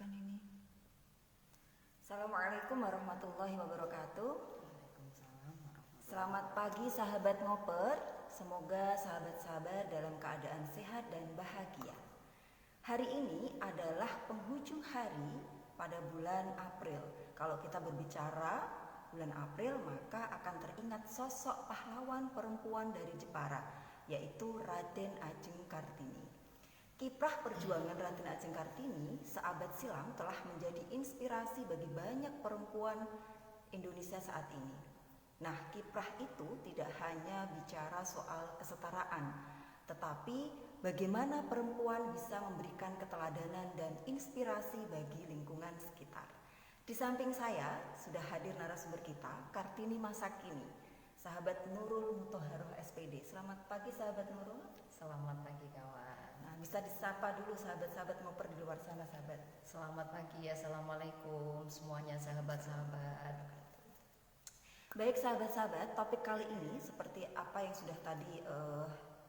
Kan ini. Assalamualaikum warahmatullahi wabarakatuh. Selamat pagi sahabat ngoper. Semoga sahabat-sahabat dalam keadaan sehat dan bahagia. Hari ini adalah penghujung hari pada bulan April. Kalau kita berbicara bulan April, maka akan teringat sosok pahlawan perempuan dari Jepara, yaitu Raden Ajeng Kartini. Kiprah perjuangan Raden Ajeng Kartini seabad silam telah menjadi inspirasi bagi banyak perempuan Indonesia saat ini. Nah, kiprah itu tidak hanya bicara soal kesetaraan, tetapi bagaimana perempuan bisa memberikan keteladanan dan inspirasi bagi lingkungan sekitar. Di samping saya sudah hadir narasumber kita, Kartini masa kini, sahabat Nurul Muthaharoh SPD. Selamat pagi sahabat Nurul. Selamat pagi kawan. Nah, bisa disapa dulu sahabat-sahabat ngoper di luar sana sahabat. Selamat pagi, assalamualaikum semuanya sahabat-sahabat. Baik sahabat-sahabat, topik kali ini seperti apa yang sudah tadi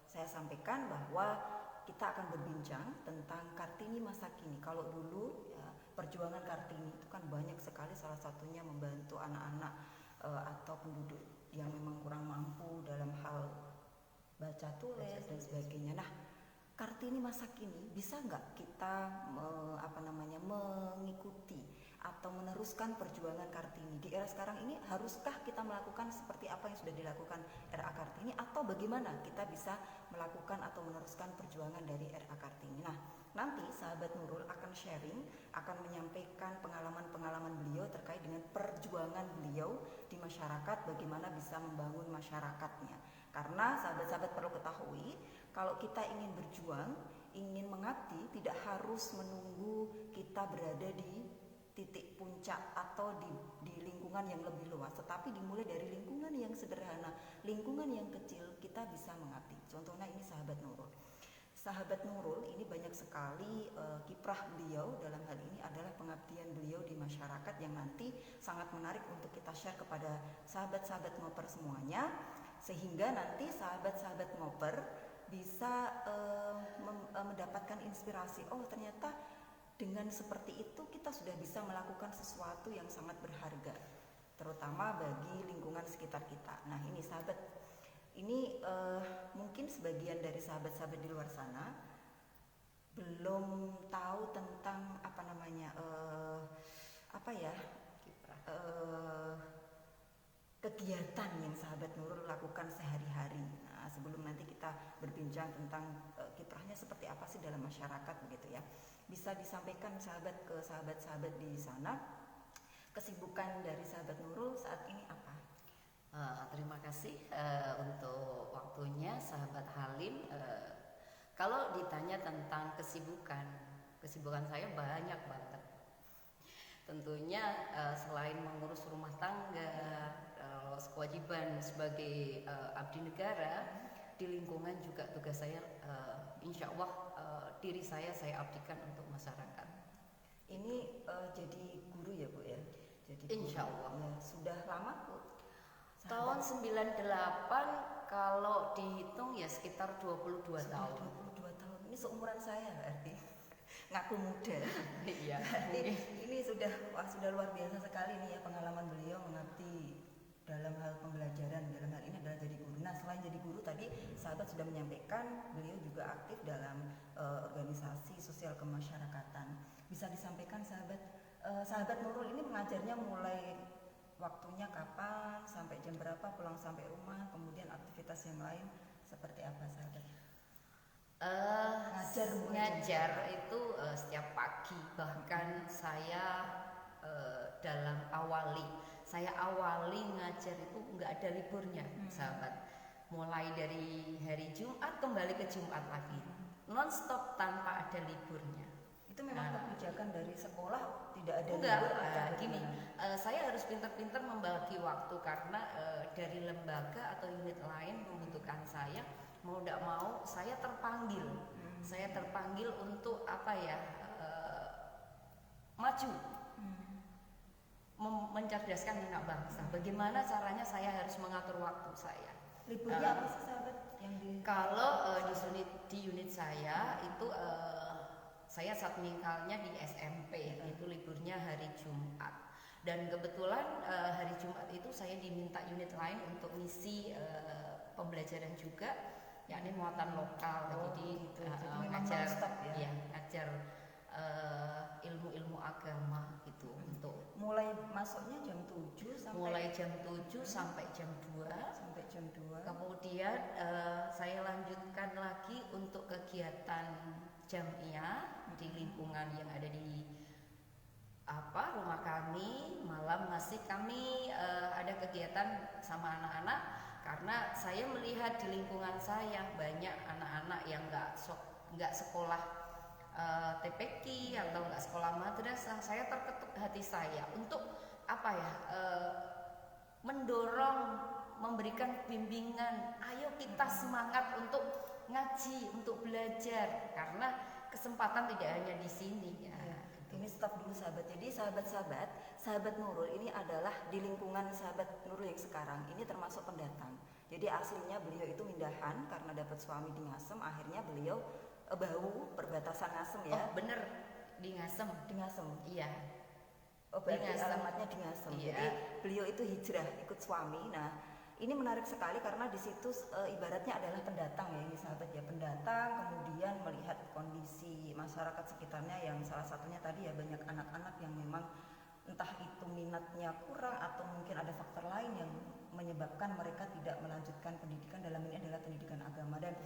saya sampaikan, bahwa kita akan berbincang tentang Kartini masa kini. Kalau dulu ya, perjuangan Kartini itu kan banyak sekali, salah satunya membantu anak-anak atau penduduk yang memang kurang mampu dalam hal baca tulis dan sebagainya. Nah, Kartini masa kini bisa nggak kita mengikuti atau meneruskan perjuangan Kartini di era sekarang ini? Haruskah kita melakukan seperti apa yang sudah dilakukan RA Kartini, atau bagaimana kita bisa melakukan atau meneruskan perjuangan dari RA Kartini? Nah, nanti sahabat Nurul akan sharing, akan menyampaikan pengalaman-pengalaman beliau terkait dengan perjuangan beliau di masyarakat, bagaimana bisa membangun masyarakatnya. Karena sahabat-sahabat perlu ketahui, kalau kita ingin berjuang, ingin mengabdi, tidak harus menunggu kita berada di titik puncak atau di lingkungan yang lebih luas, tetapi dimulai dari lingkungan yang sederhana, lingkungan yang kecil, kita bisa mengabdi. Contohnya ini sahabat Nurul. Sahabat Nurul ini banyak sekali kiprah beliau dalam hal ini adalah pengabdian beliau di masyarakat yang nanti sangat menarik untuk kita share kepada sahabat-sahabat ngoper semuanya, sehingga nanti sahabat-sahabat ngoper bisa mendapatkan inspirasi. Oh, ternyata dengan seperti itu kita sudah bisa melakukan sesuatu yang sangat berharga, terutama bagi lingkungan sekitar kita. Nah, ini sahabat, ini mungkin sebagian dari sahabat-sahabat di luar sana belum tahu tentang kegiatan yang sahabat Nurul lakukan sehari-hari. Nah, sebelum nanti kita berbincang tentang kiprahnya seperti apa sih dalam masyarakat begitu ya, bisa disampaikan sahabat ke sahabat-sahabat di sana, kesibukan dari sahabat Nurul saat ini apa? Terima kasih untuk waktunya sahabat Halim. Kalau ditanya tentang kesibukan saya banyak banget. Tentunya selain mengurus rumah tangga, kewajiban sebagai abdi negara, di lingkungan juga tugas saya, insya Allah diri saya abdikan untuk masyarakat. Ini jadi guru ya Bu ya? Jadi guru. Insya Allah. Ya, sudah lama Bu? Tahun 98 kalau dihitung ya sekitar 22 tahun. 22 tahun, ini seumuran saya berarti. Ngaku muda. Iya. Ini sudah luar biasa sekali nih ya pengalaman beliau mengabdi dalam hal pembelajaran, dalam hal ini adalah jadi guru. Nah, selain jadi guru tadi sahabat sudah menyampaikan beliau juga aktif dalam organisasi sosial kemasyarakatan. Bisa disampaikan sahabat Nurul ini mengajarnya mulai waktunya kapan, sampai jam berapa, pulang sampai rumah, kemudian aktivitas yang lain seperti apa sahabat? Ngajar itu setiap pagi, bahkan saya saya awali ngajar itu nggak ada liburnya sahabat, mulai dari hari Jumat kembali ke Jumat lagi, non-stop tanpa ada liburnya. Itu memang kebijakan dari sekolah, tidak ada libur? Gini, saya harus pintar-pintar membagi waktu karena dari lembaga atau unit lain membutuhkan saya, mau tidak mau saya terpanggil. Saya terpanggil untuk maju, mencerdaskan anak bangsa. Bagaimana caranya saya harus mengatur waktu saya. Liburnya apa sih sahabat? Kalau di unit saya itu saya satmingkalnya di SMP, itu liburnya hari Jumat. Dan kebetulan hari Jumat itu saya diminta unit lain untuk ngisi pembelajaran juga, yakni muatan lokal. Jadi gitu. ngajar, non-stop ya? ngajar ilmu-ilmu agama gitu. Untuk mulai masuknya jam 7 sampai mulai jam 7 sampai jam 2. sampai jam 2. Kemudian saya lanjutkan lagi untuk kegiatan jamiah di lingkungan yang ada di rumah kami. Malam masih kami ada kegiatan sama anak-anak, karena saya melihat di lingkungan saya banyak anak-anak yang nggak sekolah TPQ atau nggak sekolah madrasah. Saya terketuk hati saya untuk mendorong, memberikan bimbingan. Ayo kita semangat untuk ngaji, untuk belajar, karena kesempatan tidak hanya di sini ya. Ini stop dulu sahabat. Jadi sahabat Nurul ini adalah di lingkungan sahabat Nurul yang sekarang ini termasuk pendatang. Jadi aslinya beliau itu mindahan karena dapat suami di Ngasem, akhirnya beliau Bau perbatasan Ngasem ya. Oh bener, di Ngasem. Di Ngasem. Iya. Oh berarti alamatnya di Ngasem. Iya. Jadi beliau itu hijrah ikut suami. Nah ini menarik sekali karena di situ ibaratnya adalah pendatang ya ini sahabat ya, pendatang kemudian melihat kondisi masyarakat sekitarnya yang salah satunya tadi ya banyak anak-anak yang memang entah itu minatnya kurang atau mungkin ada faktor lain yang menyebabkan mereka tidak melanjutkan pendidikan, dalam ini adalah pendidikan agama. Dan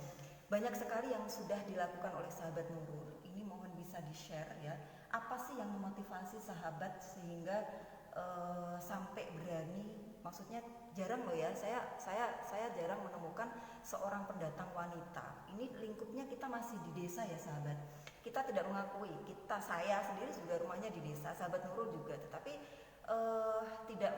banyak sekali yang sudah dilakukan oleh sahabat Nurul. Ini mohon bisa di-share ya. Apa sih yang memotivasi sahabat sehingga sampai berani, maksudnya jarang loh ya, saya jarang menemukan seorang pendatang wanita. Ini lingkupnya kita masih di desa ya sahabat. Kita tidak mengakui, saya sendiri juga rumahnya di desa, sahabat Nurul juga, tetapi tidak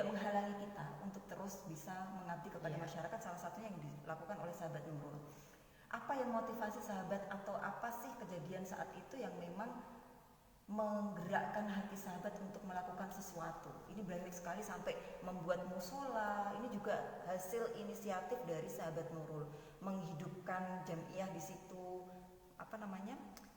menghalangi kita untuk terus bisa mengabdi kepada masyarakat. Salah satunya yang dilakukan oleh sahabat Nurul. Apa yang motivasi sahabat atau apa sih kejadian saat itu yang memang menggerakkan hati sahabat untuk melakukan sesuatu? Ini banyak sekali sampai membuat musola. Ini juga hasil inisiatif dari sahabat Nurul, menghidupkan jamiah di situ.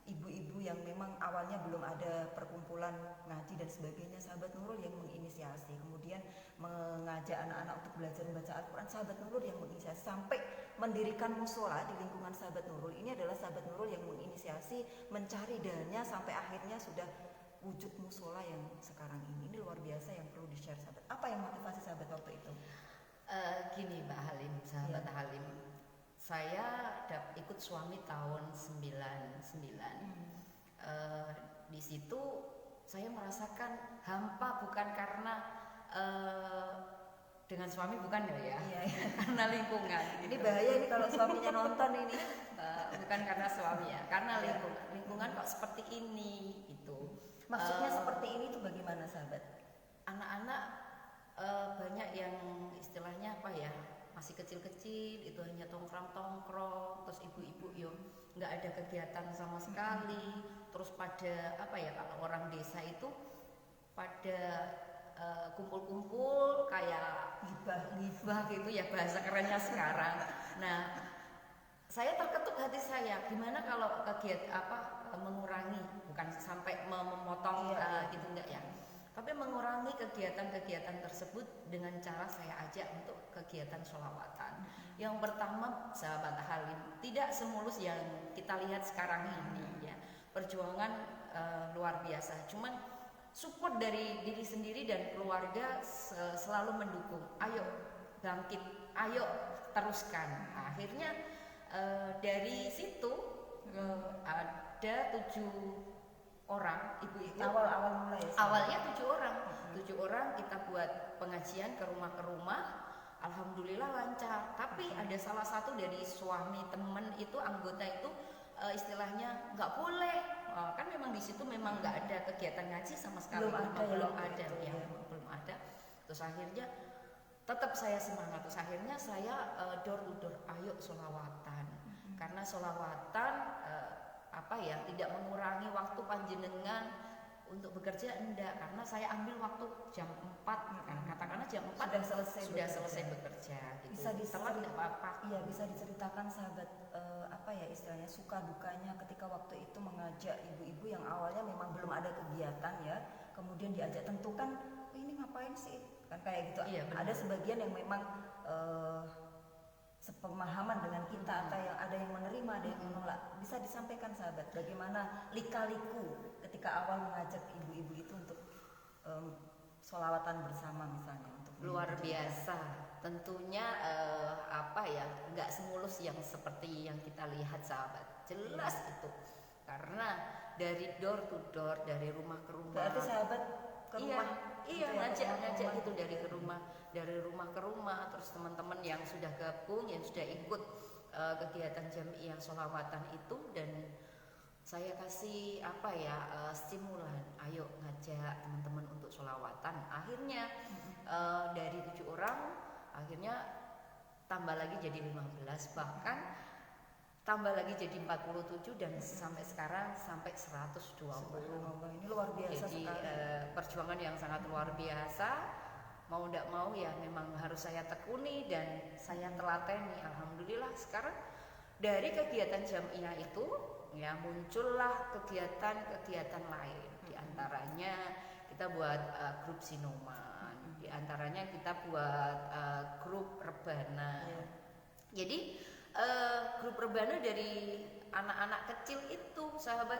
Ibu-ibu yang memang awalnya belum ada perkumpulan ngaji dan sebagainya, sahabat Nurul yang menginisiasi. Kemudian mengajak anak-anak untuk belajar membaca Al-Quran, sahabat Nurul yang menginisiasi. Sampai mendirikan musola di lingkungan sahabat Nurul, ini adalah sahabat Nurul yang menginisiasi, mencari dananya sampai akhirnya sudah wujud musola yang sekarang ini. Ini luar biasa yang perlu di-share sahabat. Apa yang motivasi sahabat waktu itu? Gini Mbak Halim, sahabat Halim, saya ikut suami tahun 99. Di situ saya merasakan hampa, bukan karena dengan suami, bukan ya, karena lingkungan. Ini bahaya ini kalau suaminya nonton ini. Bukan karena suami ya, karena lingkungan kok seperti ini gitu. Maksudnya seperti ini tuh bagaimana sahabat? Anak-anak banyak yang istilahnya masih kecil-kecil, itu hanya tongkrong-tongkrong, terus ibu-ibu nggak ada kegiatan sama sekali. Terus pada kalau orang desa itu pada kumpul-kumpul kayak gibah gitu ya, bahasa kerennya sekarang. Nah, saya terketuk hati saya, gimana kalau mengurangi, bukan sampai memotong gitu enggak ya, tapi mengurangi kegiatan-kegiatan tersebut dengan cara saya ajak untuk kegiatan sholawatan. Yang pertama sahabat Halim, tidak semulus yang kita lihat sekarang ini ya, perjuangan luar biasa. Cuman support dari diri sendiri dan keluarga selalu mendukung. Ayo bangkit, ayo teruskan. Akhirnya dari situ ada 7 orang ibu-ibu. Awal mulai. Awalnya 7 orang. 7 orang kita buat pengajian ke rumah. Alhamdulillah lancar. Tapi ada salah satu dari suami temen itu, anggota itu istilahnya nggak boleh. Kan memang di situ memang nggak ada kegiatan ngaji sama sekali. Belum ada. Terus akhirnya tetap saya semangat. Terus akhirnya saya door to door, ayo sholawatan. Karena sholawatan tidak mengurangi waktu panjenengan untuk bekerja enggak, karena saya ambil waktu jam 4 kan, katakanlah jam 4 sudah selesai bekerja gitu. Bisa telat nggak apa-apa. Iya, bisa diceritakan sahabat apa ya istilahnya, suka dukanya ketika waktu itu mengajak ibu-ibu yang awalnya memang belum ada kegiatan ya, kemudian diajak, tentu kan ini ngapain sih kan kayak gitu. Iya, ada sebagian yang memang sepemahaman dengan kita, atau yang ada yang menerima, ada yang menolak. Bisa disampaikan sahabat bagaimana lika-liku ketika awal mengajak ibu-ibu itu untuk sholawatan bersama misalnya, untuk luar biasa tentunya. Apa ya, nggak semulus yang seperti yang kita lihat sahabat, jelas itu, karena dari door to door, dari rumah ke rumah. Berarti sahabat ke rumah, iya ngajak gitu, dari rumah ke rumah. Terus teman-teman yang sudah gabung, yang sudah ikut kegiatan jamiah sholawatan itu, dan saya kasih apa ya, stimulan, ayo ngajak teman-teman untuk sholawatan. Akhirnya dari 7 orang akhirnya tambah lagi jadi 15, bahkan tambah lagi jadi 47, dan sampai sekarang sampai 120. Ini luar biasa. Jadi perjuangan yang sangat luar biasa. Mau tidak mau ya memang harus saya tekuni dan saya telateni. Alhamdulillah sekarang dari kegiatan jamiah itu ya muncullah kegiatan-kegiatan lain. Di antaranya kita buat grup Sinoman, di antaranya kita buat grup rebana. Jadi grup rebana dari anak-anak kecil itu sahabat.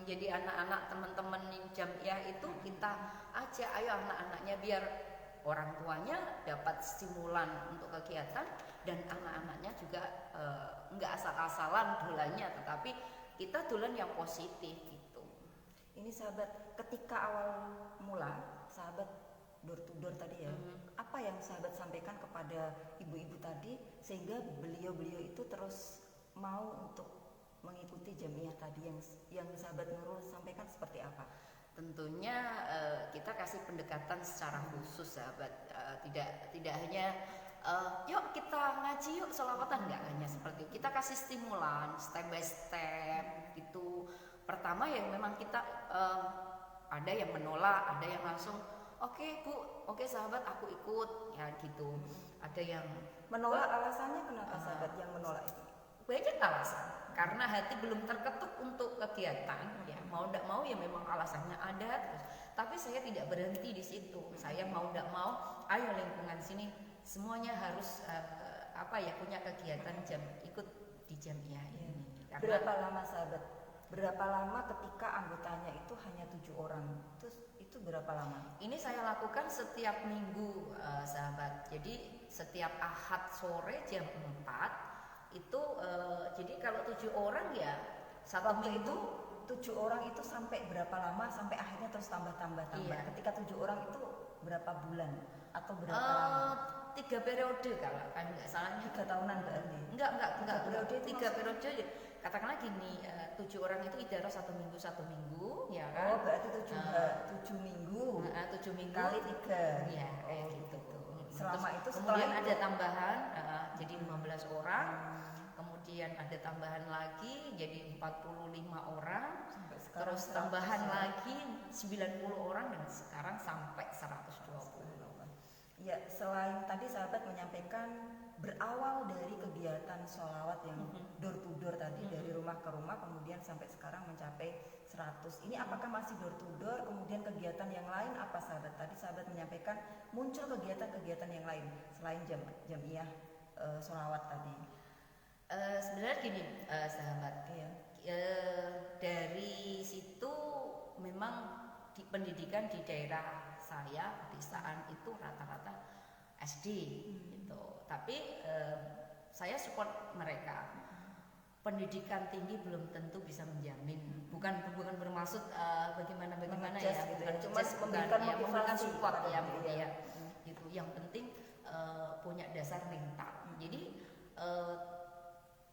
Jadi anak-anak teman-teman jamiah itu kita ajak, ayo anak-anaknya, biar orang tuanya dapat stimulan untuk kegiatan, dan anak-anaknya juga nggak asal-asalan dolannya, tetapi kita dolan yang positif gitu. Ini sahabat, ketika awal mula sahabat door to door tadi ya, apa yang sahabat sampaikan kepada ibu-ibu tadi sehingga beliau-beliau itu terus mau untuk mengikuti jamiah tadi, yang sahabat Nurul sampaikan seperti apa? Tentunya kita kasih pendekatan secara khusus sahabat, tidak hanya yuk kita ngaji, yuk sholawatan, enggak hanya seperti itu. Kita kasih stimulan step by step gitu. Pertama yang memang kita ada yang menolak, ada yang langsung oke, Bu, oke sahabat aku ikut ya gitu. Ada yang menolak, alasannya kenapa sahabat yang menolak itu? Banyak alasan, karena hati belum terketuk untuk kegiatan ya, mau tidak mau ya memang alasannya ada terus. Tapi saya tidak berhenti di situ. Saya mau tidak mau, ayo lingkungan sini semuanya harus punya kegiatan ikut di jamiah ini. Karena berapa lama sahabat? Berapa lama ketika anggotanya itu hanya 7 orang? Terus itu berapa lama? Ini saya lakukan setiap minggu sahabat. Jadi setiap Ahad sore jam 4 itu jadi kalau 7 orang ya satu minggu itu 7 orang itu sampai berapa lama, sampai akhirnya terus tambah. Iya. Ketika 7 orang itu berapa bulan atau berapa lama? 3 periode kalau kan nggak salahnya. 3 tahunan berarti? Enggak periode, 3 periode. Katakanlah gini, 7 orang itu ibarat 1 minggu ya kan? Oh, berarti 7 minggu. 7 minggu kali 3. Iya, kayak gitu. Selama itu kemudian ada tambahan jadi 15 orang. Kemudian ada tambahan lagi jadi 45 orang. Terus tambahan lagi 90 orang, dan sekarang sampai 120. Ya, selain tadi sahabat menyampaikan berawal dari kegiatan sholawat yang door to door tadi, dari rumah ke rumah, kemudian sampai sekarang mencapai 100. Ini apakah masih door to door? Kemudian kegiatan yang lain apa sahabat? Tadi sahabat menyampaikan muncul kegiatan-kegiatan yang lain selain jamiah sholawat tadi. Sebenarnya gini sahabat, dari situ memang pendidikan di daerah saya pedesaan itu rata-rata SD gitu. Tapi saya support mereka. Pendidikan tinggi belum tentu bisa menjamin. Bukan bermaksud bagaimana ya, gitu, bukan cuma memberikan support ya, ya. Gitu. Yang penting punya dasar mental. Jadi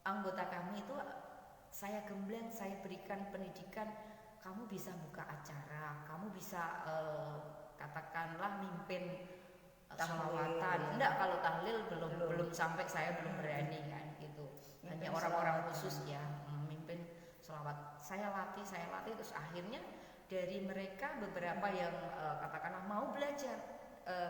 anggota kami itu saya gembleng, saya berikan pendidikan. Kamu bisa buka acara, kamu bisa katakanlah mimpin sholawatan. Enggak, kalau tahlil belum sampai, saya belum berani kan gitu. Hanya orang-orang khusus ya memimpin sholawat. Saya latih terus akhirnya dari mereka beberapa yang katakanlah mau belajar,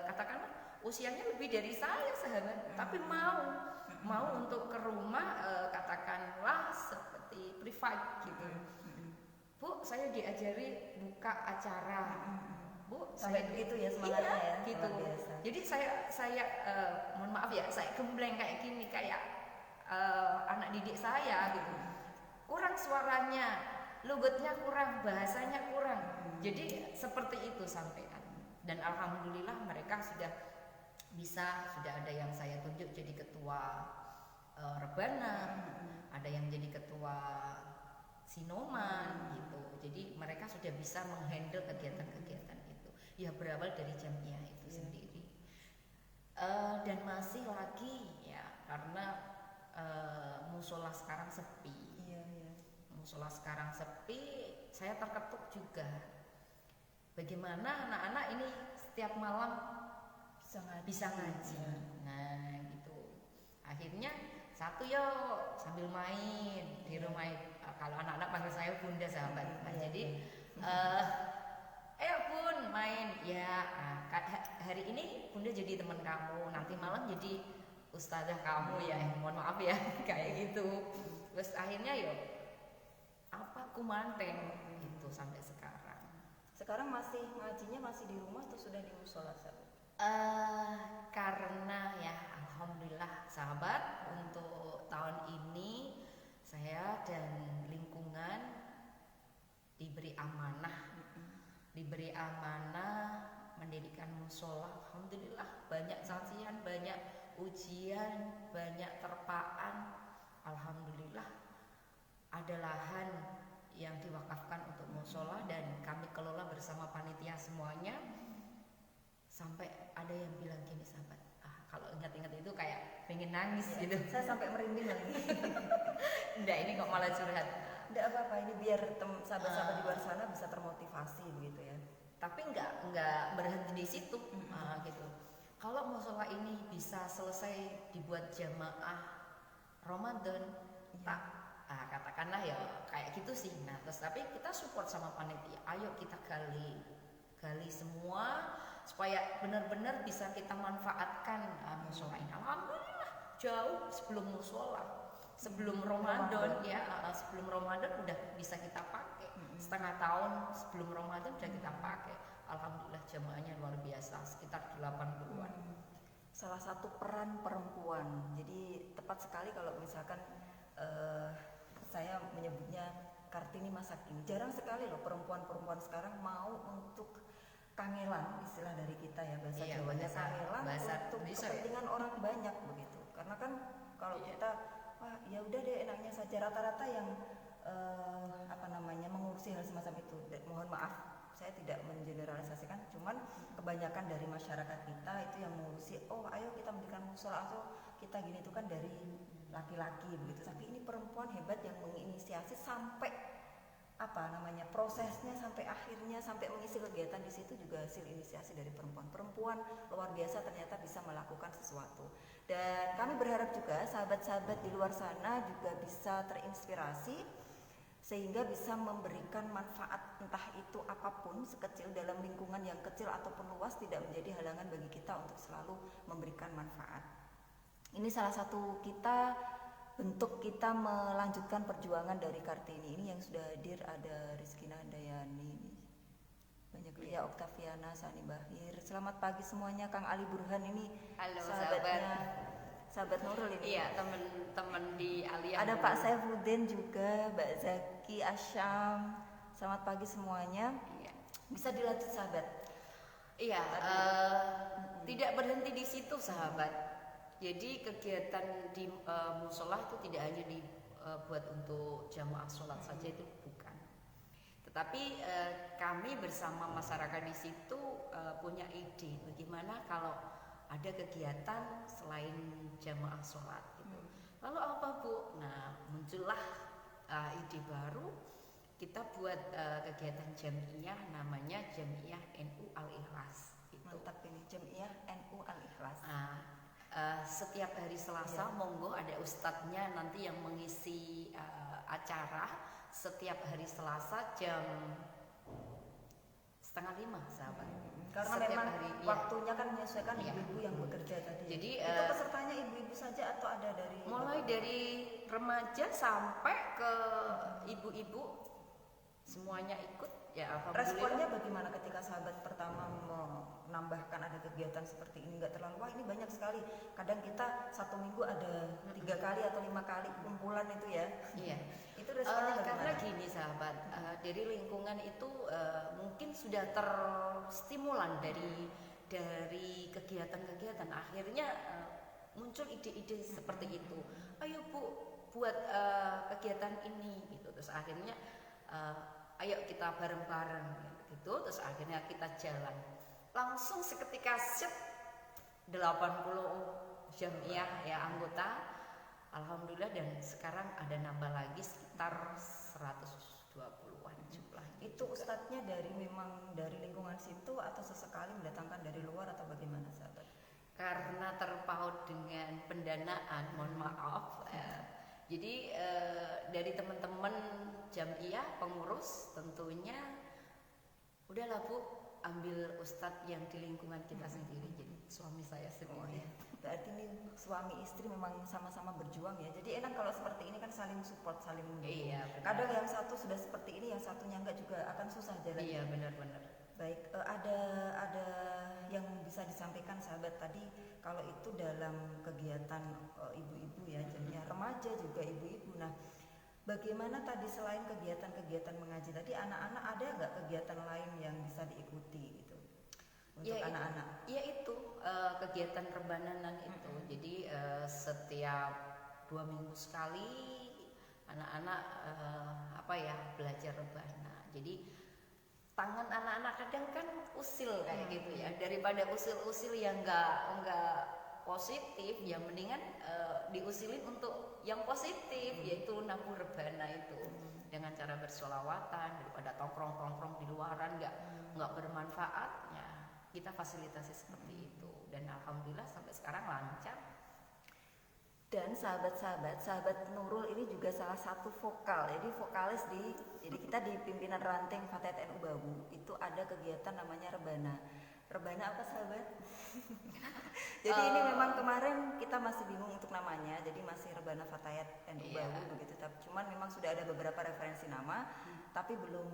katakanlah usianya lebih dari saya sahabat, tapi mau untuk ke rumah, katakanlah seperti privat gitu. Bu, saya diajari buka acara. Bu, sampai begitu ya semangatnya ya. Gitu. Jadi saya mohon maaf ya, saya gembleng kayak gini, kayak anak didik saya gitu. Kurang suaranya, logatnya kurang, bahasanya kurang. Jadi seperti itu sampaikan. Dan alhamdulillah mereka sudah ada yang saya tunjuk jadi ketua rebana, ada yang jadi ketua sinoman gitu. Jadi mereka sudah bisa menghandle kegiatan-kegiatan itu. Ya berawal dari jamiah itu sendiri. Dan masih lagi ya karena musola sekarang sepi. Musola sekarang sepi, saya terketuk juga. Bagaimana anak-anak ini setiap malam bisa ngaji. Nah, gitu. Akhirnya satu yuk sambil main di rumah. Kalau anak-anak panggil saya bunda sahabat. Nah, jadi ayo bun main ya. Hari ini bunda jadi teman kamu, nanti malam jadi ustazah kamu ya. Mohon maaf ya kayak gitu. Terus akhirnya yuk kumanteng itu sampai sekarang. Sekarang masih ngajinya masih di rumah atau sudah di musola sahabat? Karena ya alhamdulillah sahabat, untuk tahun ini saya dan lingkungan diberi amanah mendirikan musola. Alhamdulillah banyak saksian, banyak ujian, banyak terpaan. Alhamdulillah ada lahan yang diwakafkan untuk musola dan kami kelola bersama panitia semuanya. Sampai ada yang bilang gini sahabat, kalau ingat-ingat itu kayak pengen nangis gitu. Saya sampai merinding lagi. Enggak, ini kok malah curhat. Enggak apa-apa, ini biar sahabat-sahabat di luar sana bisa termotivasi begitu ya. Tapi enggak berhenti di situ gitu. Kalau musola ini bisa selesai dibuat jamaah Ramadan, katakanlah ya kayak gitu sih. Nah terus tapi kita support sama panitia, ayo kita gali semua supaya benar-benar bisa kita manfaatkan musola ini. Alhamdulillah jauh sebelum musola, sebelum Ramadan ya, sebelum Ramadan udah bisa kita pakai. Setengah tahun sebelum Ramadan udah kita pakai. Alhamdulillah jamaahnya luar biasa, sekitar 80-an. Salah satu peran perempuan, jadi tepat sekali kalau misalkan saya menyebutnya Kartini Masakin. Jarang sekali loh perempuan-perempuan sekarang mau untuk kangelan, istilah dari kita ya, bahasa Jawanya kangelan untuk kepentingan orang banyak begitu. Karena kan kalau kita wah ya udah deh enaknya saja, rata-rata yang mengurusi hal semacam itu. Mohon maaf, saya tidak mengeneralisasikan, cuman kebanyakan dari masyarakat kita itu yang mengurusi, oh ayo kita mendirikan musola atau kita gini, itu kan dari laki-laki begitu. Tapi ini perempuan hebat yang menginisiasi sampai prosesnya sampai akhirnya sampai mengisi kegiatan di situ juga hasil inisiasi dari perempuan luar biasa, ternyata bisa melakukan sesuatu. Dan kami berharap juga sahabat-sahabat di luar sana juga bisa terinspirasi sehingga bisa memberikan manfaat, entah itu apapun, sekecil dalam lingkungan yang kecil ataupun luas, tidak menjadi halangan bagi kita untuk selalu memberikan manfaat. Ini salah satu bentuk kita melanjutkan perjuangan dari Kartini ini. Yang sudah hadir ada Rizkina Dayani, banyak Lia Oktaviana, Sani Bahir. Selamat pagi semuanya. Kang Ali Burhan ini halo, sahabat Nurul ini. Iya, teman di Aliyah. Ada Pak Saifuddin juga, Mbak Zaki, Asyam. Selamat pagi semuanya. Iya. Bisa dilanjut sahabat. Iya, tidak berhenti di situ sahabat. Jadi kegiatan di musola itu tidak hanya dibuat untuk jamaah sholat saja, itu bukan. Tetapi kami bersama masyarakat di situ punya ide bagaimana kalau ada kegiatan selain jamaah sholat gitu. Lalu apa Bu? Nah muncullah ide baru, kita buat kegiatan jamiah, namanya Jamiah NU Al-Ikhlas gitu. Mantap ini, Jamiah NU Al-Ikhlas. Setiap hari Selasa monggo ada ustadznya nanti yang mengisi acara setiap hari Selasa jam 4:30 sahabat. Karena Setiap memang hari, iya. waktunya kan menyesuaikan Iya. ibu-ibu yang bekerja tadi. Jadi, itu pesertanya ibu-ibu saja atau ada dari mulai dari remaja sampai ke ibu-ibu semuanya ikut ya, alhamdulillah. Responnya bagaimana ketika sahabat pertama menambahkan ada kegiatan seperti ini? Nggak terlalu, wah ini banyak sekali. Kadang kita satu minggu ada 3 kali atau 5 kali kumpulan itu ya. Iya. Itu responnya bagaimana? Karena gini sahabat, dari lingkungan itu mungkin sudah terstimulan dari kegiatan-kegiatan, akhirnya muncul ide-ide seperti itu. Ayo Bu, buat kegiatan ini gitu. Terus akhirnya ayo kita bareng-bareng gitu. Terus akhirnya kita jalan. Langsung seketika set 80 jamiah ya anggota. Alhamdulillah, dan sekarang ada nambah lagi sekitar 120-an jumlahnya. Itu ustadznya memang dari lingkungan situ atau sesekali mendatangkan dari luar atau bagaimana sahabat? Karena terpaut dengan pendanaan, mohon maaf. Jadi dari teman-teman jamiah pengurus tentunya udahlah Bu, ambil ustadz yang di lingkungan kita sendiri. Jadi suami saya sendiri. Oh, ya. Berarti ini suami istri memang sama-sama berjuang ya. Jadi enak kalau seperti ini kan saling support, saling mendukung. Iya, benar. Kadang yang satu sudah seperti ini, yang satunya enggak juga akan susah jalan. Iya, benar-benar. Baik, ada yang bisa disampaikan sahabat tadi kalau itu dalam kegiatan ibu-ibu ya, jadinya remaja juga ibu-ibu. Nah, bagaimana tadi selain kegiatan-kegiatan mengaji tadi, anak-anak ada nggak kegiatan lain yang bisa diikuti gitu untuk anak-anak? Ya itu kegiatan rebananan itu. Jadi setiap 2 minggu sekali anak-anak belajar rebana. Jadi tangan anak-anak kadang kan usil kayak gitu ya. Daripada usil-usil yang enggak positif, ya mendingan diusilin untuk yang positif, yaitu nabur rebana itu dengan cara bersolawatan, daripada tongkrong-tongkrong di luaran nggak bermanfaat ya, kita fasilitasi seperti itu, dan alhamdulillah sampai sekarang lancar. Dan sahabat Nurul ini juga salah satu vokal, jadi vokalis jadi kita di pimpinan ranting Fatayat NU Bawu itu ada kegiatan namanya rebana. Rebana apa sahabat? Jadi ini memang kemarin kita masih bingung untuk namanya, jadi masih Rebana Fatayat NU Bawu begitu. Tapi cuman memang sudah ada beberapa referensi nama, tapi belum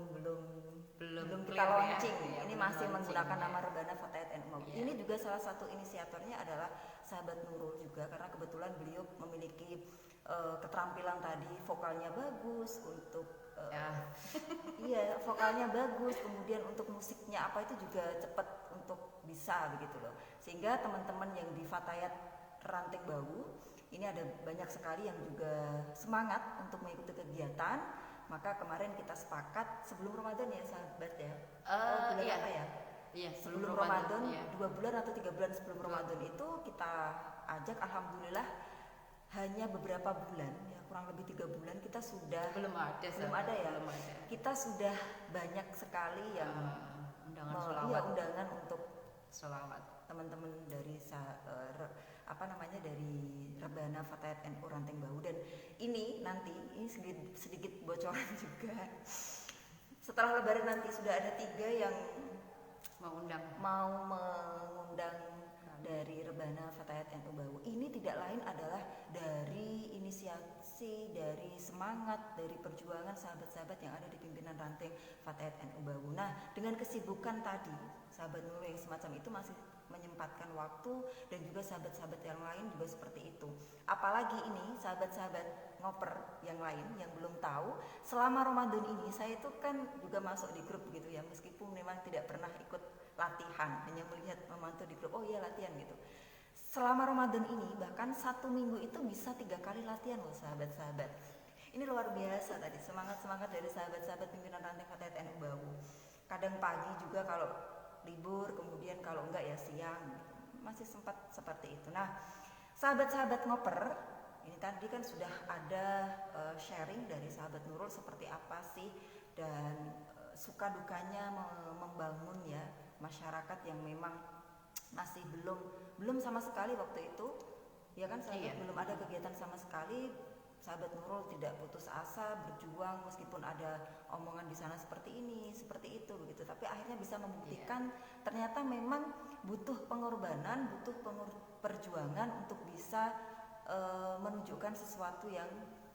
kita launching. Ya, ini masih menggunakan nama Rebana Fatayat NU Bawu. Ini juga salah satu inisiatornya adalah sahabat Nurul juga, karena kebetulan beliau memiliki keterampilan tadi, vokalnya bagus untuk iya, vokalnya bagus, kemudian untuk musiknya apa itu juga cepat untuk bisa begitu loh. Sehingga teman-teman yang di Fatayat Ranting Bawu ini ada banyak sekali yang juga semangat untuk mengikuti kegiatan. Maka kemarin kita sepakat sebelum Ramadan ya sahabat ya. Bulan apa ya? Iya, sebelum Ramadan, 2 bulan atau 3 bulan sebelum Ramadan itu kita ajak, alhamdulillah hanya beberapa bulan ya, kurang lebih 3 bulan kita sudah belum ada ya. Kita sudah banyak sekali yang undangan untuk sholawat teman-teman dari dari Rebana Fatayat NU Ranting Bawu. Dan ini sedikit bocoran juga, setelah Lebaran nanti sudah ada 3 yang mau mengundang dari Rebana Fatayat NU Bawu. Ini tidak lain adalah dari inisiasi, dari semangat, dari perjuangan sahabat-sahabat yang ada di pimpinan ranting Fatayat NU Bawu. Nah, dengan kesibukan tadi, sahabat Nurul yang semacam itu masih menyempatkan waktu, dan juga sahabat-sahabat yang lain juga seperti itu. Apalagi ini sahabat-sahabat ngoper yang lain yang belum tahu, selama Ramadan ini saya itu kan juga masuk di grup gitu ya, meskipun memang tidak pernah ikut latihan, hanya melihat memantau di grup, oh iya latihan gitu. Selama Ramadan ini bahkan 1 minggu itu bisa 3 kali latihan loh sahabat-sahabat. Ini luar biasa tadi semangat dari sahabat-sahabat pimpinan ranting Fatayat NU Bawu. Kadang pagi juga kalau libur, kemudian kalau enggak ya siang gitu. Masih sempat seperti itu. Nah, sahabat-sahabat ngoper, ini tadi kan sudah ada sharing dari sahabat Nurul seperti apa sih dan suka dukanya membangun ya masyarakat yang memang masih belum sama sekali waktu itu ya kan, belum ada kegiatan sama sekali. sahabat Nurul tidak putus asa berjuang meskipun ada omongan di sana seperti ini, seperti itu begitu. Tapi akhirnya bisa membuktikan ternyata memang butuh pengorbanan, butuh perjuangan untuk bisa menunjukkan sesuatu yang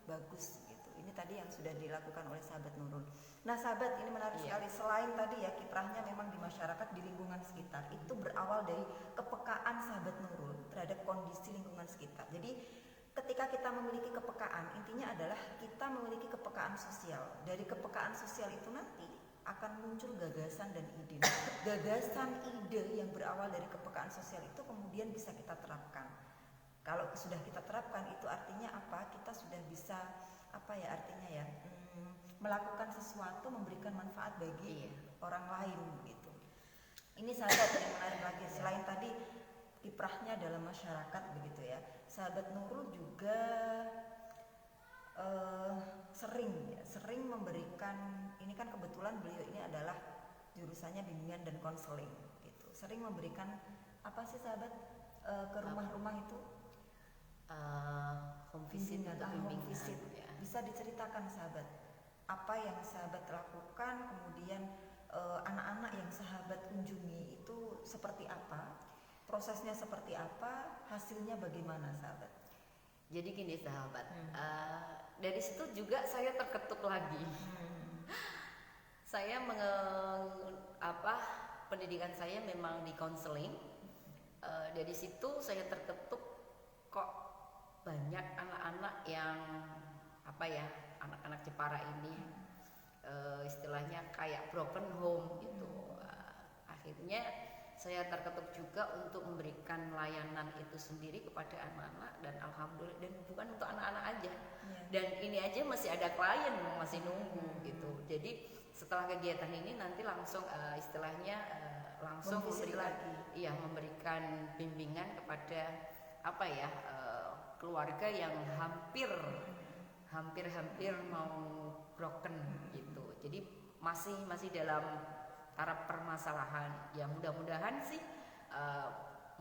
bagus gitu. Ini tadi yang sudah dilakukan oleh sahabat Nurul. Nah sahabat, ini menarik sekali. Selain tadi ya kiprahnya memang di masyarakat, di lingkungan sekitar, itu berawal dari kepekaan sahabat Nurul terhadap kondisi lingkungan sekitar. Jadi ketika kita memiliki kepekaan, intinya adalah kita memiliki kepekaan sosial. Dari kepekaan sosial itu nanti akan muncul gagasan dan ide. Gagasan ide yang berawal dari kepekaan sosial itu kemudian bisa kita terapkan. Kalau sudah kita terapkan, itu artinya apa? Kita sudah bisa melakukan sesuatu, memberikan manfaat bagi orang lain gitu. Ini sahabat yang menarik lagi. Selain tadi kiprahnya dalam masyarakat begitu ya, sahabat Nurul juga sering memberikan, ini kan kebetulan beliau ini adalah jurusannya bimbingan dan konseling gitu. Sering memberikan apa sih sahabat ke rumah-rumah itu? Home visit atau bimbingan. Ya. Bisa diceritakan sahabat apa yang sahabat lakukan, kemudian anak-anak yang sahabat kunjungi itu seperti apa, prosesnya seperti apa, hasilnya bagaimana sahabat? Jadi gini sahabat, dari situ juga saya terketuk lagi. Saya pendidikan saya memang di konseling. Dari situ saya terketuk, kok banyak anak-anak yang anak-anak Jepara ini istilahnya kayak broken home gitu. Akhirnya saya terketuk juga untuk memberikan layanan itu sendiri kepada anak-anak, dan alhamdulillah, dan bukan untuk anak-anak aja, dan ini aja masih ada klien masih nunggu gitu. Jadi setelah kegiatan ini nanti langsung langsung memberikan bimbingan kepada keluarga yang hampir mau broken gitu. Jadi masih dalam taraf permasalahan. Ya mudah-mudahan sih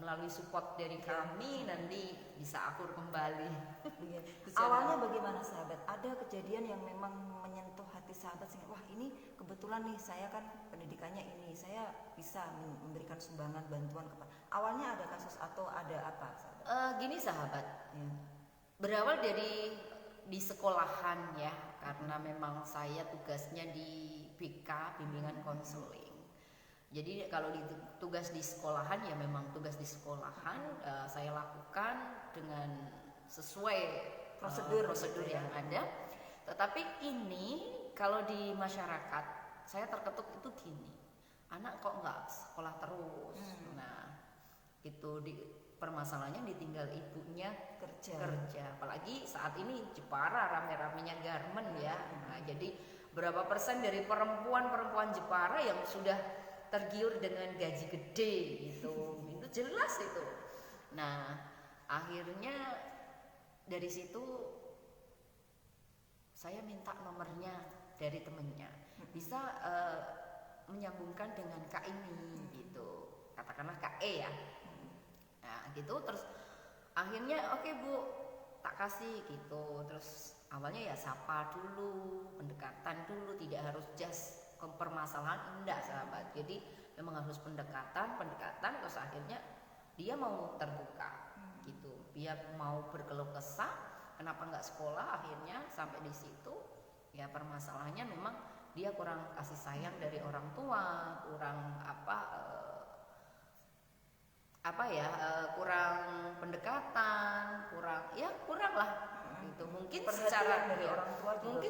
melalui support dari kami nanti bisa akur kembali. Awalnya bagaimana sahabat? Ada kejadian yang memang menyentuh hati sahabat sehingga wah ini kebetulan nih saya kan pendidikannya ini, saya bisa memberikan sumbangan bantuan kepada. Awalnya ada kasus atau ada apa sahabat? Gini sahabat, berawal di sekolahan ya, karena memang saya tugasnya di BK, bimbingan konseling. Jadi kalau tugas di sekolahan ya memang tugas di sekolahan saya lakukan dengan sesuai prosedur yang ada. Tetapi ini kalau di masyarakat saya terketuk itu gini, anak kok nggak sekolah terus. Nah itu permasalahannya ditinggal ibunya kerja. Apalagi saat ini Jepara rame-ramenya garmen ya. Nah, jadi berapa persen dari perempuan Jepara yang sudah tergiur dengan gaji gede gitu. Itu jelas itu. Nah akhirnya dari situ saya minta nomornya dari temennya, bisa menyambungkan dengan Kak ini gitu, katakanlah Kak E ya. Nah gitu, terus akhirnya oke Bu, tak kasih gitu. Terus awalnya ya sapa dulu, pendekatan dulu, tidak harus just ke permasalahan, enggak sahabat. Jadi memang harus pendekatan, terus akhirnya dia mau terbuka gitu, dia mau berkeluh kesah kenapa nggak sekolah. Akhirnya sampai di situ ya permasalahannya memang dia kurang kasih sayang dari orang tua, kurang kurang pendekatan, kurang lah gitu. Mungkin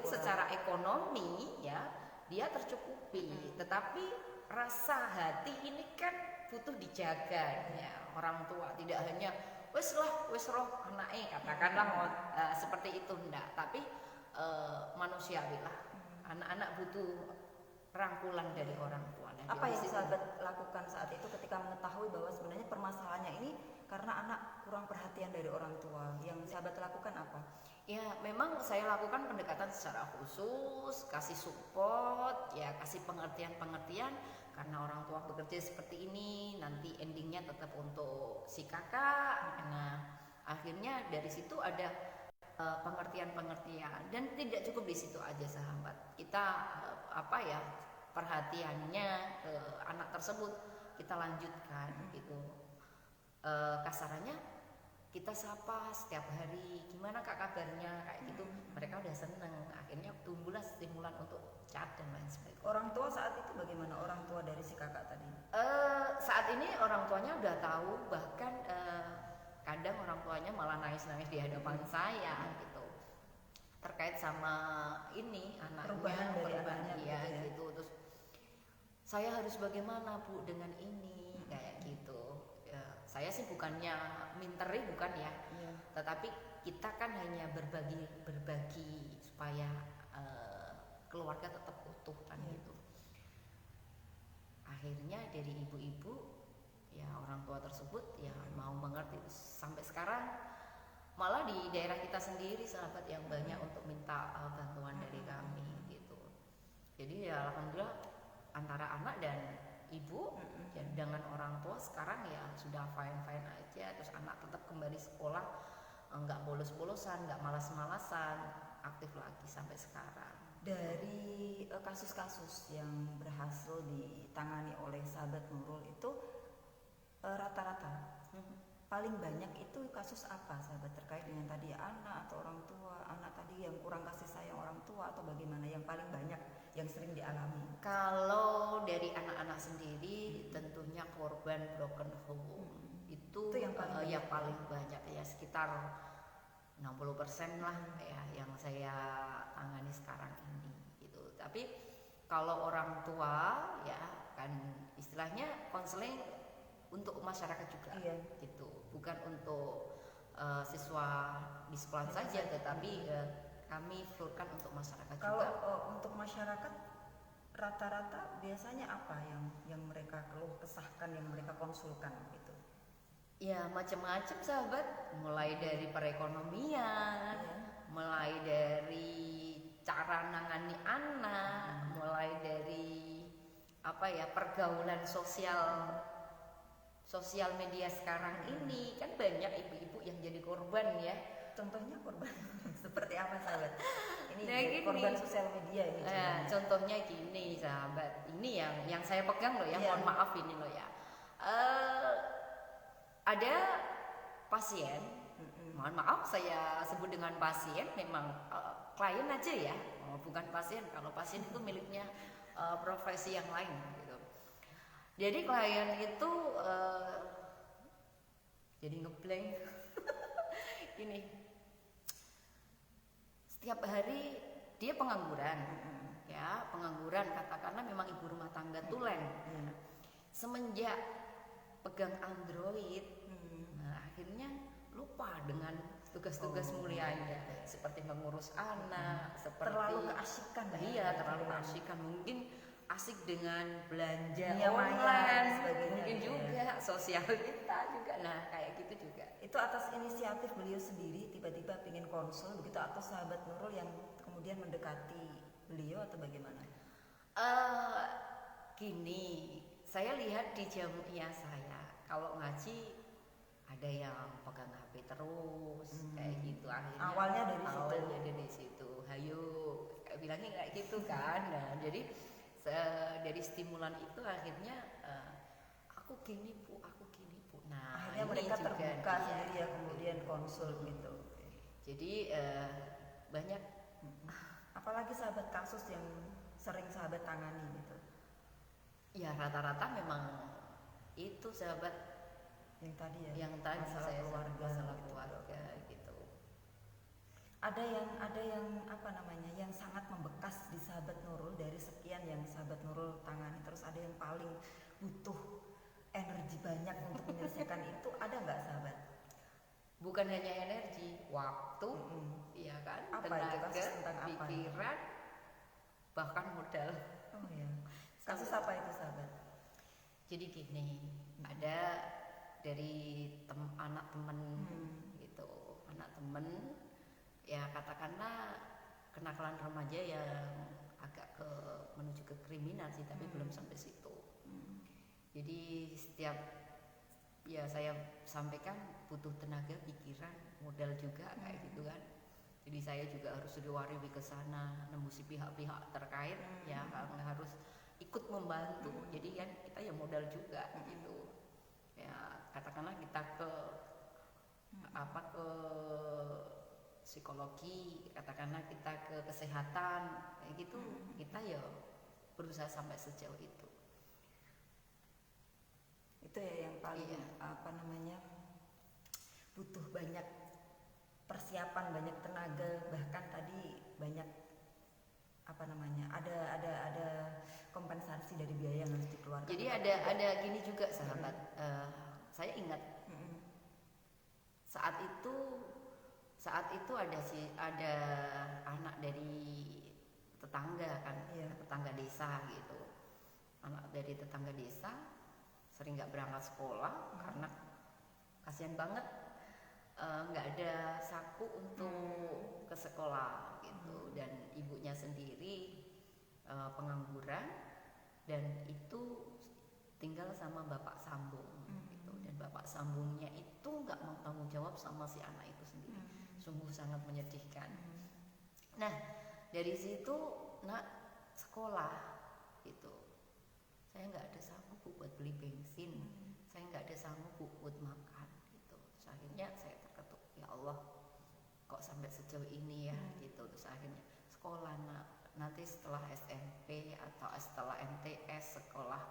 secara ekonomi ya dia tercukupi, tetapi rasa hati ini kan butuh dijaga ya. Orang tua tidak hanya wes roh anake katakanlah seperti itu, enggak, tapi manusiawi lah. Anak-anak butuh rangkulan dari orang tua. Nah, apa yang sahabat lakukan saat itu ketika mengetahui bahwa sebenarnya permasalahannya ini karena anak kurang perhatian dari orang tua? Yang sahabat lakukan apa? Ya memang saya lakukan pendekatan secara khusus, kasih support, ya kasih pengertian karena orang tua bekerja seperti ini, nanti endingnya tetap untuk si kakak. Nah akhirnya dari situ ada pengertian. Dan tidak cukup di situ aja sahabat, kita perhatiannya ke anak tersebut kita lanjutkan gitu. Kasarannya kita sapa setiap hari, gimana kak kabarnya, kayak gitu. Mereka udah seneng, akhirnya tumbuhlah stimulan untuk chat dan lain sebagainya. Orang tua saat itu bagaimana, orang tua dari si kakak tadi? Saat ini orang tuanya udah tahu, bahkan kadang orang tuanya malah nangis-nangis di hadapan saya gitu, terkait sama ini anaknya, perubahan ya gitu. Terus saya harus bagaimana bu dengan ini, kayak gitu. Ya, saya sih bukannya minteri, bukan ya, tetapi kita kan hanya berbagi supaya keluarga tetap utuh kan gitu. Akhirnya dari ibu-ibu ya, orang tua tersebut ya mau mengerti. Sampai sekarang malah di daerah kita sendiri sahabat yang banyak untuk minta bantuan dari kami gitu. Jadi ya alhamdulillah antara anak dan ibu ya, dengan orang tua sekarang ya sudah fine aja. Terus anak tetap kembali sekolah, nggak bolos-bolosan, nggak malas-malasan, aktif lagi sampai sekarang. Dari kasus-kasus yang berhasil ditangani oleh sahabat Nurul itu rata-rata paling banyak itu kasus apa sahabat, terkait dengan tadi anak atau orang tua, anak tadi yang kurang kasih sayang orang tua atau bagaimana, yang paling banyak yang sering dialami? Kalau dari anak-anak sendiri tentunya korban broken home itu yang paling banyak ya, sekitar 60% lah ya yang saya tangani sekarang ini gitu. Tapi kalau orang tua ya kan istilahnya konseling untuk masyarakat juga gitu, bukan untuk siswa di sekolah saja, tetapi kami flurkan untuk masyarakat kalau juga. Untuk masyarakat rata-rata biasanya apa yang mereka keluh kesahkan, yang mereka konsulkan gitu? Ya macam-macam sahabat, mulai dari perekonomian, mulai dari cara nangani anak, mulai dari pergaulan sosial media sekarang ini. Kan banyak ibu-ibu yang jadi korban ya. Contohnya korban seperti apa sahabat? Ini Nah, korban sosial media ini. Contohnya gini sahabat, ini yang saya pegang loh ya, mohon maaf ini loh ya. Ada pasien, mohon maaf saya sebut dengan pasien, memang klien aja ya, bukan pasien. Kalau pasien itu miliknya profesi yang lain gitu. Jadi klien itu jadi ngeblank ini, setiap hari dia pengangguran ya, katakanlah memang ibu rumah tangga tulen. Semenjak pegang Android, nah akhirnya lupa dengan tugas-tugas mulianya seperti mengurus anak, seperti terlalu keasikan. Terlalu keasikan, mungkin asik dengan belanja online, mungkin juga sosialita juga. Nah kayak gitu juga. Itu atas inisiatif beliau sendiri tiba-tiba pengen konsul begitu, atau sahabat Nurul yang kemudian mendekati beliau atau bagaimana? Gini, saya lihat di jamiah saya kalau ngaji ada yang pegang HP terus kayak gitu. Akhirnya awalnya dari situ, hayo bilangnya kayak gitu kan. Nah jadi dari stimulan itu akhirnya aku gini bu. Nah akhirnya mereka terbuka sendiri ya, kemudian konsul gitu. Jadi banyak. Apalagi sahabat kasus yang sering sahabat tangani gitu? Ya rata-rata memang itu sahabat yang tadi ya, yang tadi masalah keluarga gitu. Ada yang yang sangat membekas di sahabat Nurul dari sekian yang sahabat Nurul tangani, terus ada yang paling butuh energi banyak untuk menyelesaikan itu, ada nggak sahabat? Bukan hanya energi, waktu, ya kan, tenaga, pikiran, bahkan modal. Kasus apa itu sahabat? Jadi gini, ada dari anak temen gitu, anak temen ya katakanlah kenakalan remaja yang agak menuju ke kriminal sih, tapi belum sampai situ. Jadi setiap ya saya sampaikan butuh tenaga, pikiran, modal juga kayak gitu kan. Jadi saya juga harus riwari ke sana, nembusi pihak-pihak terkait, ya harus ikut membantu. Jadi kan kita ya modal juga gitu. Ya katakanlah kita ke ke psikologi, katakanlah kita ke kesehatan, kayak gitu, kita ya berusaha sampai sejauh itu. Itu ya yang paling butuh banyak persiapan, banyak tenaga, bahkan tadi banyak ada kompensasi dari biaya yang harus dikeluarkan. Jadi ada gini juga sahabat, saya ingat saat itu ada anak dari tetangga kan, tetangga desa gitu, anak dari tetangga desa sering nggak berangkat sekolah karena kasihan banget nggak ada saku untuk ke sekolah gitu, dan ibunya sendiri pengangguran dan itu tinggal sama bapak sambung gitu, dan bapak sambungnya itu nggak mau tanggung jawab sama si anak itu sendiri. Sungguh sangat menyedihkan. Nah dari situ nak sekolah gitu, saya nggak ada sanggup buat beli bensin, saya nggak ada sanggup buat makan gitu. Terus akhirnya saya terketuk, ya Allah kok sampai sejauh ini ya gitu. Terus akhirnya sekolah nak, nanti setelah SMP atau setelah MTS sekolah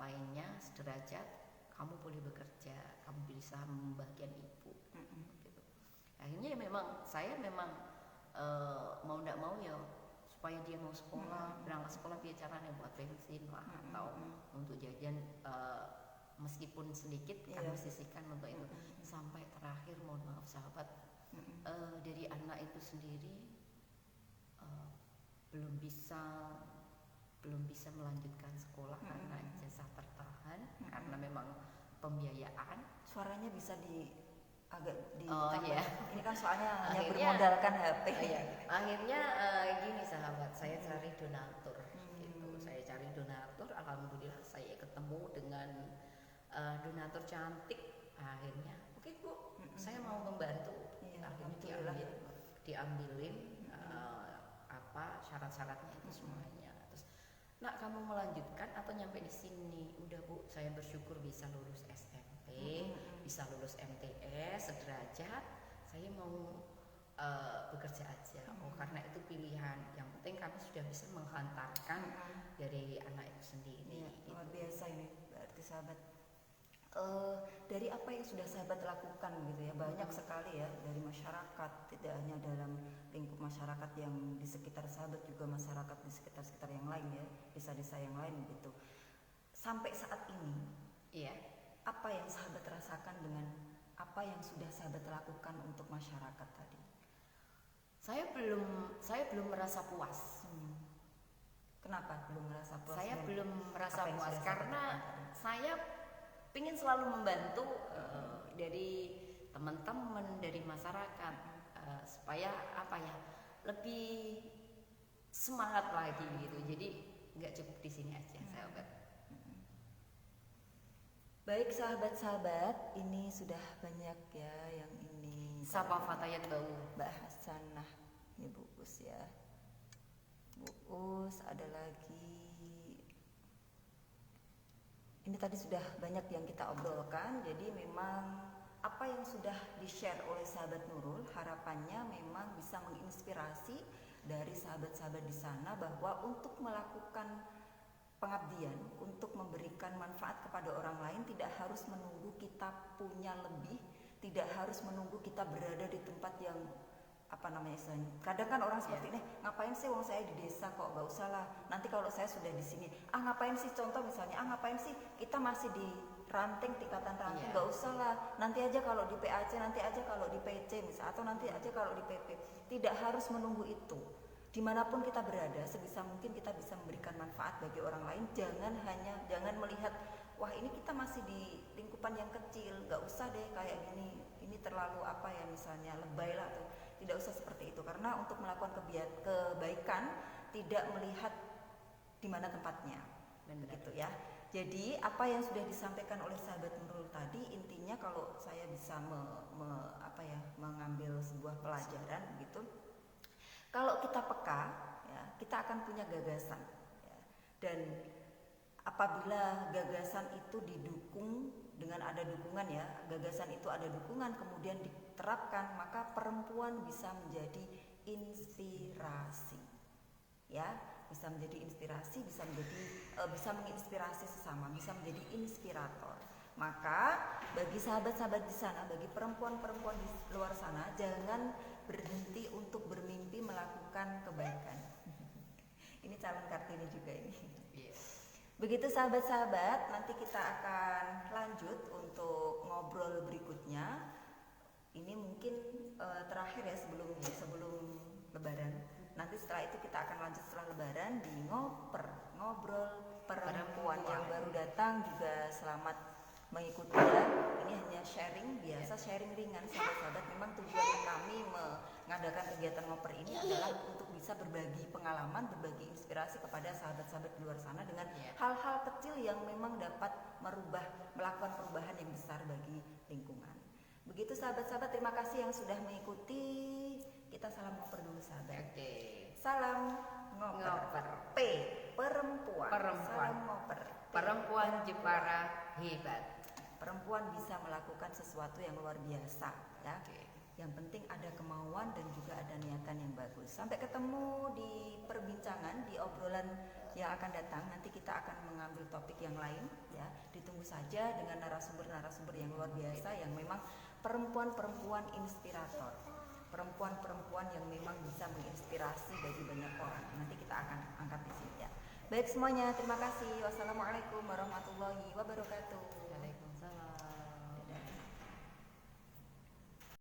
lainnya sederajat, kamu boleh bekerja, kamu bisa membagian ibu gitu. Akhirnya ya saya memang mau tidak mau ya supaya dia mau sekolah, berangkat sekolah bicaranya buat bensin lah atau untuk jajan meskipun sedikit kami sisihkan untuk itu. Sampai terakhir mohon maaf sahabat, dari anak itu sendiri belum bisa melanjutkan sekolah karena ijazah tertahan karena memang pembiayaan. Suaranya bisa agak iya. Ini kan soalnya hanya bermodalkan HP. Akhirnya gini sahabat, saya cari donatur gitu. Saya cari donatur, alhamdulillah saya ketemu dengan donatur cantik. Akhirnya oke Bu, saya mau membantu. Akhirnya diambilin syarat-syaratnya itu semuanya. Terus nak kamu melanjutkan atau nyampe di sini? Udah Bu, saya bersyukur bisa lulus SMP, bisa lulus MTS sederajat. Saya mau bekerja aja. Karena itu pilihan. Yang penting kami sudah bisa menghantarkan dari anak itu sendiri. Luar biasa ini berarti sahabat. Dari apa yang sudah sahabat lakukan gitu ya, banyak sekali ya dari masyarakat, tidak hanya dalam lingkup masyarakat yang di sekitar sahabat, juga masyarakat di sekitar yang lain ya, desa-desa yang lain gitu. Sampai saat ini, apa yang sahabat rasakan dengan apa yang sudah sahabat lakukan untuk masyarakat tadi? Saya belum merasa puas. Kenapa belum merasa puas? Saya belum merasa puas karena saya ingin selalu membantu dari teman-teman, dari masyarakat supaya lebih semangat lagi gitu. Jadi nggak cukup di sini aja sahabat. Baik sahabat-sahabat, ini sudah banyak ya yang ini. Sapa Fatayat Bau bahasanah ini Bu Us ya. Bu Us ada lagi. Ini tadi sudah banyak yang kita obrolkan, jadi memang apa yang sudah di-share oleh sahabat Nurul, harapannya memang bisa menginspirasi dari sahabat-sahabat di sana bahwa untuk melakukan pengabdian, untuk memberikan manfaat kepada orang lain tidak harus menunggu kita punya lebih, tidak harus menunggu kita berada di tempat yang istilahnya. Kadang kan orang seperti ini, ngapain sih wong saya di desa kok, nggak usah lah. Nanti kalau saya sudah di sini, ngapain sih, contoh misalnya, ngapain sih kita masih di ranting, tingkatan ranting, nggak usah lah. Nanti aja kalau di PAC, nanti aja kalau di PC misalnya, atau nanti aja kalau di PP. Tidak harus menunggu itu. Dimanapun kita berada, sebisa mungkin kita bisa memberikan manfaat bagi orang lain. Jangan melihat, wah ini kita masih di lingkupan yang kecil, nggak usah deh kayak gini. Ini terlalu misalnya lebay lah, atau tidak usah seperti itu. Karena untuk melakukan kebaikan tidak melihat di mana tempatnya, begitu ya. Jadi apa yang sudah disampaikan oleh sahabat Nurul tadi intinya kalau saya bisa mengambil sebuah pelajaran begitu. Kalau kita peka, ya, kita akan punya gagasan. Ya. Dan apabila gagasan itu didukung dengan ada dukungan ya, gagasan itu ada dukungan kemudian diterapkan, maka perempuan bisa menjadi inspirasi. Ya, bisa menjadi inspirasi, bisa menginspirasi sesama, bisa menjadi inspirator. Maka bagi sahabat-sahabat di sana, bagi perempuan-perempuan di luar sana, jangan berhenti untuk bermimpi melakukan kebaikan. Ini calon Kartini juga ini. Begitu sahabat-sahabat, nanti kita akan lanjut untuk ngobrol berikutnya. Ini mungkin terakhir ya sebelum Lebaran. Nanti setelah itu kita akan lanjut setelah Lebaran di ngobrol perempuan yang baru datang juga selamat mengikuti ya. Ini hanya sharing biasa, sharing ringan sahabat-sahabat. Memang tujuan kami mengadakan kegiatan ngoper ini adalah untuk bisa berbagi pengalaman, berbagi inspirasi kepada sahabat-sahabat di luar sana dengan hal-hal kecil yang memang dapat melakukan perubahan yang besar bagi lingkungan. Begitu sahabat-sahabat, terima kasih yang sudah mengikuti. Kita salam ngoper dulu sahabat. Salam ngoper. P, perempuan. Salam ngoper. Perempuan Jepara hebat. Perempuan bisa melakukan sesuatu yang luar biasa ya. Yang penting ada kemauan dan juga ada niatan yang bagus. Sampai ketemu di perbincangan, di obrolan yang akan datang. Nanti kita akan mengambil topik yang lain ya. Ditunggu saja dengan narasumber-narasumber yang luar biasa yang memang perempuan-perempuan inspirator. Perempuan-perempuan yang memang bisa menginspirasi bagi banyak orang. Nanti kita akan angkat di sini ya. Baik semuanya, terima kasih. Wassalamualaikum warahmatullahi wabarakatuh.